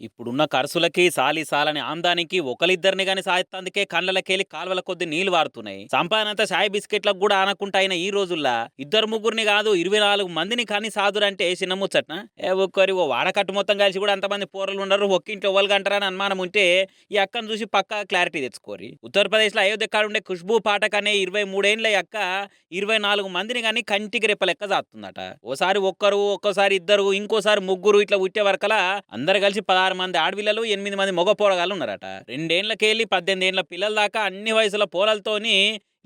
ఇప్పుడున్న ఖర్చులకి సాలని ఆమ్దానికి ఒకలిద్దరిని గాని సాయిత్తందుకే కండ్లకెళ్ళి కాల్వల కొద్ది నీళ్లు వారుతున్నాయి. సంపాదనంతా చాయ్ బిస్కెట్లకు కూడా ఆనకుంటా అయిన ఈ రోజుల్లా ఇద్దరు ముగ్గురిని కాదు 24 మందిని కానీ సాదురంటే చిన్న ముచ్చట్న. ఒక్కరి ఓ వాడకట్టు మొత్తం కలిసి కూడా అంతమంది పోరలు ఉండరు, ఒక్కింట్లో ఒవలుగంటారని అనుమానం ఉంటే ఈ అక్కను చూసి పక్కా క్లారిటీ తెచ్చుకోరి. ఉత్తరప్రదేశ్లో అయోధ్య కాడ ఉండే ఖుష్బూ పాఠక్ అనే 23 ఏండ్ల అక్క 24 మందిని కానీ కంటికి రెప్పలెక్క సాత్తుందట. ఓసారి ఒక్కరు, ఒక్కోసారి ఇద్దరు, ఇంకోసారి ముగ్గురు ఇట్లా ఉట్టే వరకలా అందరు కలిసి 16 మంది ఆడపిల్లలు, 8 మంది మగ పోరగాళ్ళు ఉన్నారట. 2 ఏండ్లకెళ్ళి 18 ఏండ్ల పిల్లల దాకా అన్ని వయసుల పోరలతోని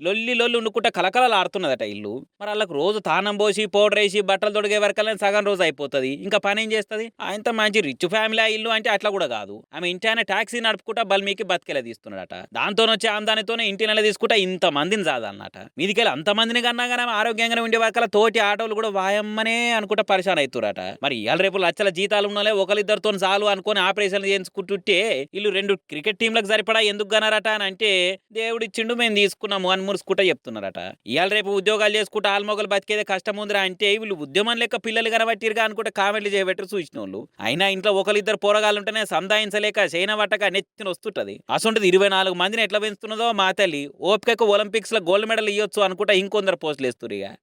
లొల్లి ఉండుకుంటా కలకలలాడుతున్నదట ఇల్లు. మరి వాళ్ళకు రోజు తానం పోసి పౌడర్ వేసి బట్టలు తొడిగే వరకల్లా సగం రోజు అయిపోతుంది. ఇంకా పని ఏం చేస్తుంది? ఆయనతో మంచి రిచ్ ఫ్యామిలీ ఇల్లు అంటే అట్లా కూడా కాదు. ఆమె ఇంటి ఆయన టాక్సీ నడుపుకుంటా బల్మీకి బతికెలా తీస్తున్నాడట. దాంతో వచ్చే ఆమ్దానితోనే ఇంటి నెల తీసుకుంటా ఇంత మందిని చాదన్నట. మీదికెళ్ళి అంత మందిని కన్నా కానీ ఆరోగ్యంగానే ఉండే వరకల తోటి ఆటోలు కూడా వాయమ్మనే అనుకుంటా పరిశాన్ అవుతురట. మరి ఇవాళ రేపు లక్షల జీతాలు ఉన్నాలే ఒకరిద్దరితో చాలు అనుకుని ఆపరేషన్లు చేయించుకుంటుంటే వీళ్ళు 2 క్రికెట్ టీంలకు సరిపడా ఎందుకు గనరట అని అంటే దేవుడిచ్చిండు మేము తీసుకున్నాము అని మురుసుకుంటా చెప్తున్నారట. ఇవాళ రేపు ఉద్యోగాలు చేసుకుంటా ఆల్మొగలు బతికేదే కష్టం ఉందిరా అంటే వీళ్ళు ఉద్యమం లెక్క పిల్లలు కనబట్టిరుగా అనుకుంటే కామెంట్లు చేయబెట్టరు చూసిన వాళ్ళు. అయినా ఇంట్లో ఒకరిద్దరు పోరగాళ్ళు ఉంటేనే సంధాయించలేక చైనా వట్టక నెత్తిన వస్తుంటది. అసొంటిది 24 మందిని ఎట్లా పెంచుతున్నదో మా తల్లి. ఓపికకు ఒలింపిక్స్ లో గోల్డ్ మెడల్ ఇవ్వచ్చు అనుకుంటా ఇంకొందరు పోస్టులు వేస్తున్నారు ఇక.